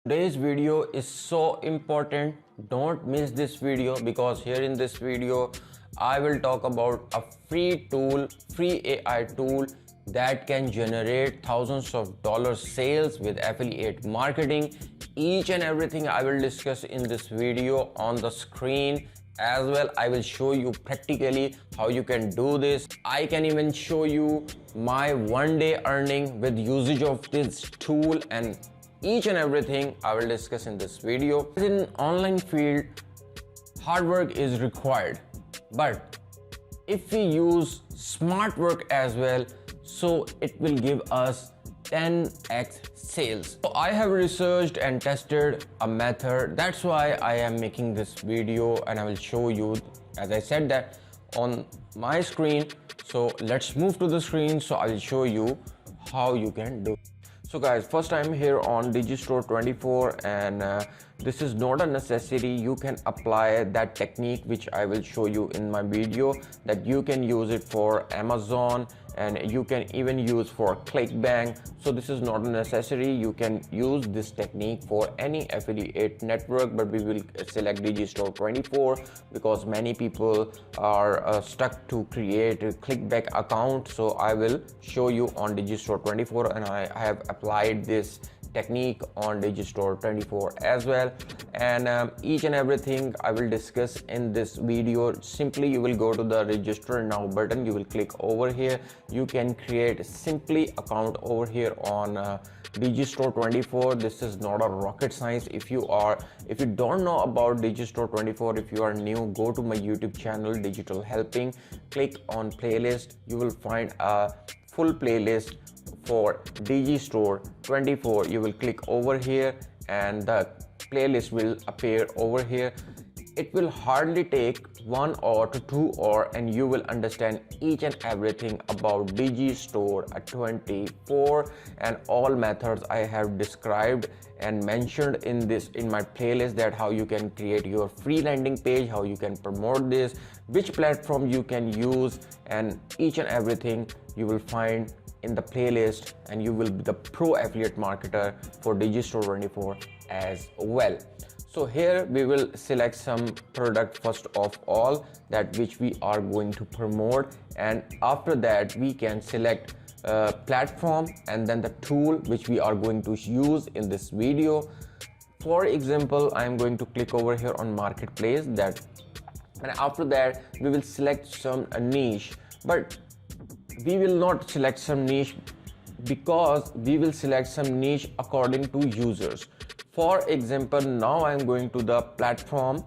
Today's video is so important. Don't miss this video because here in this video I will talk about a free tool, free AI tool that can generate thousands of dollars sales with affiliate marketing. Each and everything I will discuss in this video on the screen. As well, I will show you practically how you can do this. I can even show you my one-day earning with usage of this tool, and each and everything I will discuss in this video. In online field, hard work is required, but if we use smart work as well, so it will give us 10x sales. So I have researched and tested a method. That's why I am making this video, and I will show you, as I said, that on my screen. So let's move to the screen. So I will show you how you can do. So guys, first I'm here on Digistore 24, and this is not a necessity. You can apply that technique which I will show you in my video, that you can use it for Amazon and you can even use for ClickBank. So this is not a necessary. You can use this technique for any affiliate network, but we will select Digistore 24 because many people are stuck to create a ClickBank account. So I will show you on Digistore 24, and I have applied this technique on Digistore 24 as well, and each and everything I will discuss in this video. Simply you will go to the register now button, you will click over here. You can create simply account over here on Digistore 24. This is not a rocket science. If you don't know about Digistore 24, if you are new, go to my YouTube channel Digital Helping, click on playlist. You will find a full playlist for Digistore 24. You will click over here and the playlist will appear over here. It will hardly take 1 hour to 2 hours, and you will understand each and everything about Digistore 24 and all methods I have described and mentioned in my playlist, that how you can create your free landing page, how you can promote this, which platform you can use, and each and everything you will find in the playlist, and you will be the pro affiliate marketer for Digistore 24 as well. So here we will select some product first of all, that which we are going to promote, and after that we can select platform and then the tool which we are going to use in this video. For example, I am going to click over here on marketplace, and after that we will select some niche, but we will not select some niche because we will select some niche according to users. For example, now I am going to the platform.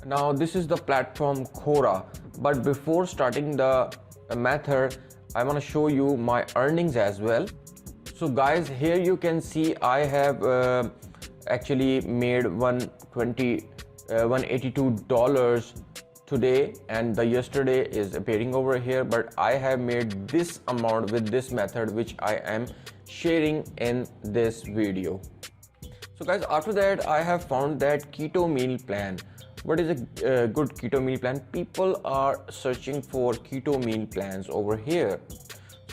Now this is the platform Quora, but before starting the method, I want to show you my earnings as well. So guys, here you can see I have actually made $182 today, and the yesterday is appearing over here, but I have made this amount with this method which I am sharing in this video. So guys, after that I have found that keto meal plan. What is a good keto meal plan? People are searching for keto meal plans over here.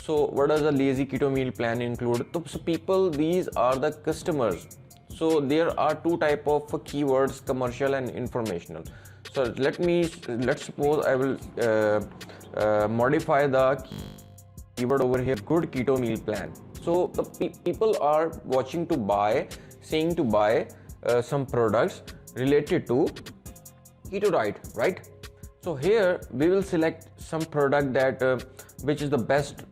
So what does a lazy keto meal plan include? So people, these are the customers. So there are two type of keywords, commercial and informational. So let's suppose I will modify the keyword over here, good keto meal plan. So the people are watching to buy, saying to buy some products related to keto diet, right? So here we will select some product that which is the best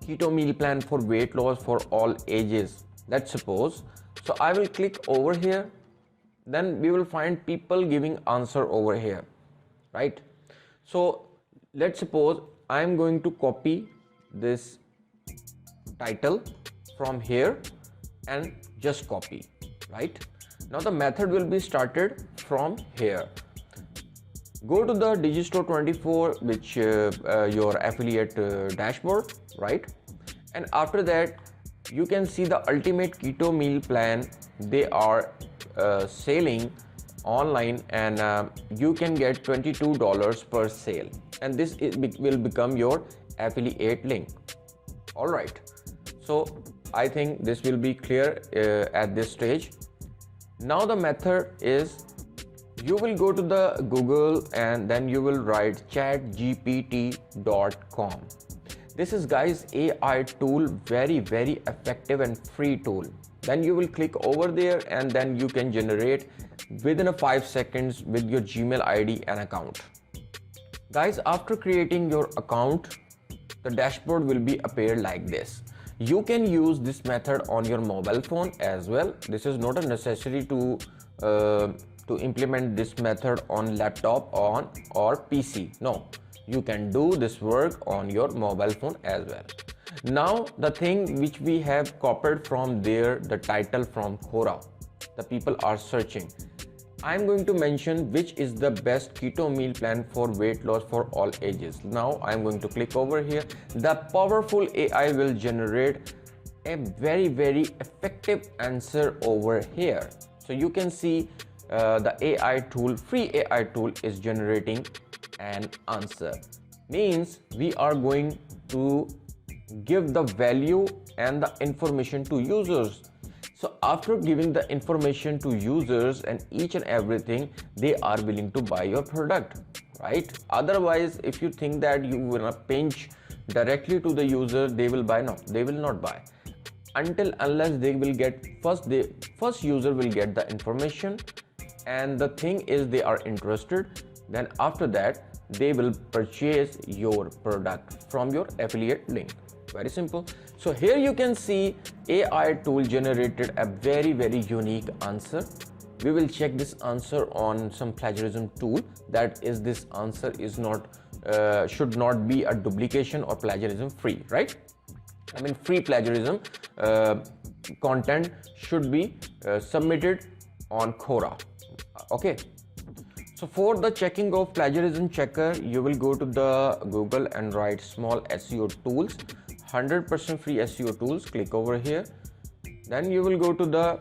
keto meal plan for weight loss for all ages, let's suppose. So I will click over here, then we will find people giving answer over here, right? So let's suppose I am going to copy this title from here and just copy, right? Now the method will be started from here. Go to the Digistore 24, which your affiliate dashboard, right? And after that you can see the ultimate keto meal plan they are selling online, and you can get $22 per sale, and this will become your affiliate link. All right, so I think this will be clear at this stage. Now the method is, you will go to the Google and then you will write chatgpt.com. This is, guys, AI tool, very effective and free tool. Then you will click over there and then you can generate within a 5 seconds with your Gmail ID and account. Guys, after creating your account, the dashboard will be appear like this. You can use this method on your mobile phone as well. This is not a necessary to implement this method on laptop or PC. No, you can do this work on your mobile phone as well. Now the thing which we have copied from there, the title from Quora, the people are searching. I'm going to mention which is the best keto meal plan for weight loss for all ages. Now I'm going to click over here. The powerful AI will generate a very effective answer over here. So you can see the AI tool, free AI tool, is generating an answer. Means we are going to give the value and the information to users. So after giving the information to users and each and everything, they are willing to buy your product, right? Otherwise, if you think that you will pinch directly to the user, they will buy. No, they will not buy unless they will get first user will get the information, and the thing is they are interested. Then after that, they will purchase your product from your affiliate link. Very simple. So here you can see AI tool generated a very unique answer. We will check this answer on some plagiarism tool. That is, this answer is not should not be a duplication or plagiarism free, right? I mean, free plagiarism content should be submitted on Quora. Okay. So for the checking of plagiarism checker, you will go to the Google and write small SEO tools, 100% free SEO tools. Click over here. Then you will go to the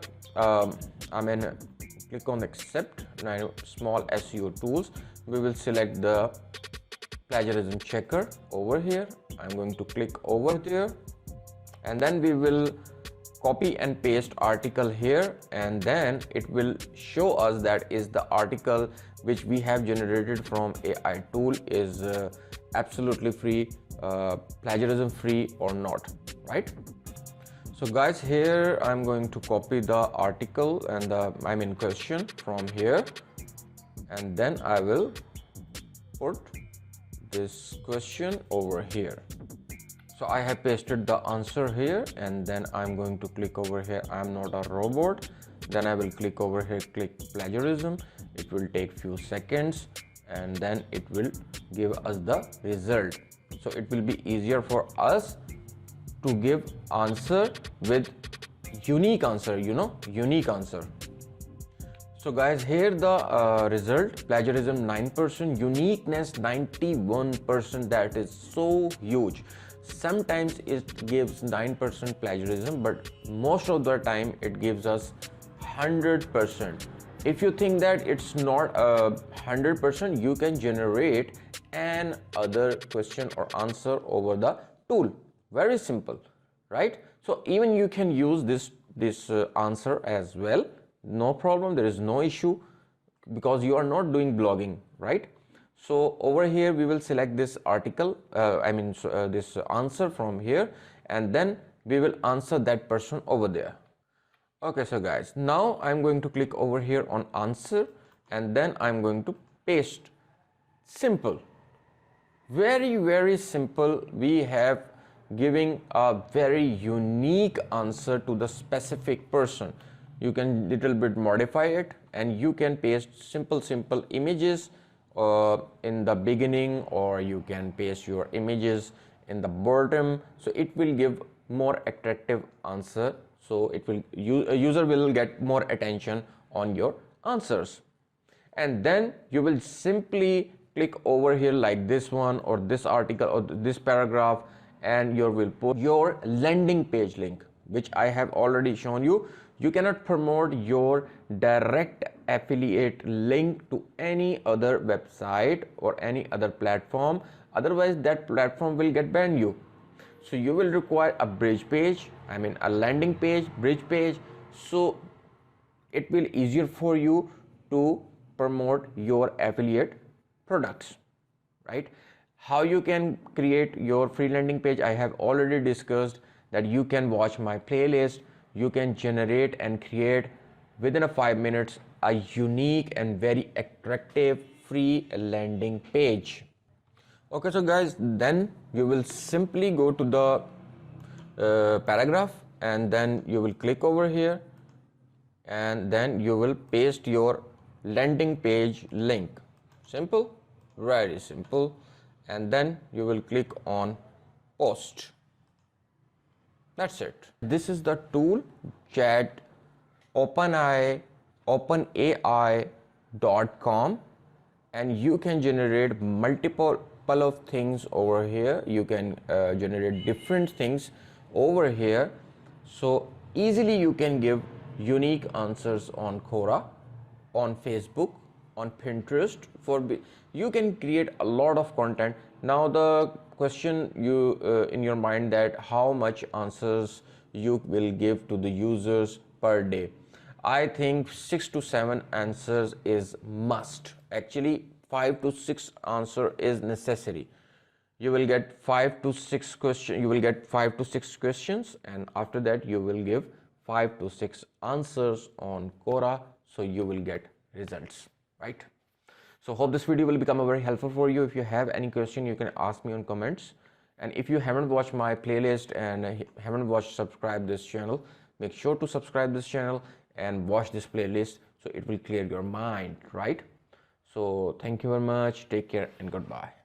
click on accept. Now small SEO tools. We will select the plagiarism checker over here. I'm going to click over there, and then we will copy and paste article here, and then it will show us that is the article which we have generated from AI tool is absolutely free, plagiarism free or not, right? So guys, here I'm going to copy the article and the question from here, and then I will put this question over here. So I have pasted the answer here, and then I'm going to click over here, I'm not a robot. Then I will click over here, click plagiarism. It will take few seconds, and then it will give us the result. So it will be easier for us to give answer with unique answer, unique answer. So guys, here the result, plagiarism 9%, uniqueness 91%. That is so huge. Sometimes it gives 9% plagiarism, but most of the time it gives us 100%. If you think that it's not 100%, you can generate an other question or answer over the tool. Very simple, right? So even you can use this answer as well. No problem, there is no issue, because you are not doing blogging, right? So over here we will select this article, this answer from here, and then we will answer that person over there. Okay, so guys, now I'm going to click over here on answer, and then I'm going to paste. Simple, very simple. We have giving a very unique answer to the specific person. You can little bit modify it, and you can paste simple images in the beginning, or you can paste your images in the bottom, so it will give more attractive answer. So it will user will get more attention on your answers. And then you will simply click over here like this one, or this article, or this paragraph, and you will put your landing page link, which I have already shown you. You cannot promote your direct affiliate link to any other website or any other platform, otherwise that platform will get banned you. So you will require a bridge page, a landing page, bridge page. So it will easier for you to promote your affiliate products, right? How you can create your free landing page, I have already discussed that you can watch my playlist. You can generate and create within a 5 minutes a unique and very attractive free landing page. Okay, so guys, then you will simply go to the paragraph, and then you will click over here, and then you will paste your landing page link. Simple, very simple. And then you will click on post. That's it. This is the tool, chat openai.com, and you can generate multiple of things over here. You can generate different things over here. So easily you can give unique answers on Quora, on Facebook, on Pinterest. You can create a lot of content. Now the question you in your mind, that how much answers you will give to the users per day. I think 6 to 7 answers is must. Actually 5 to 6 answer is necessary. You will get 5 to 6 questions, and after that you will give 5 to 6 answers on Quora, so you will get results, right? So hope this video will become very helpful for you. If you have any question, you can ask me on comments. And if you haven't watched my playlist and subscribe this channel, make sure to subscribe this channel and watch this playlist, so it will clear your mind, right? So thank you very much, take care, and goodbye.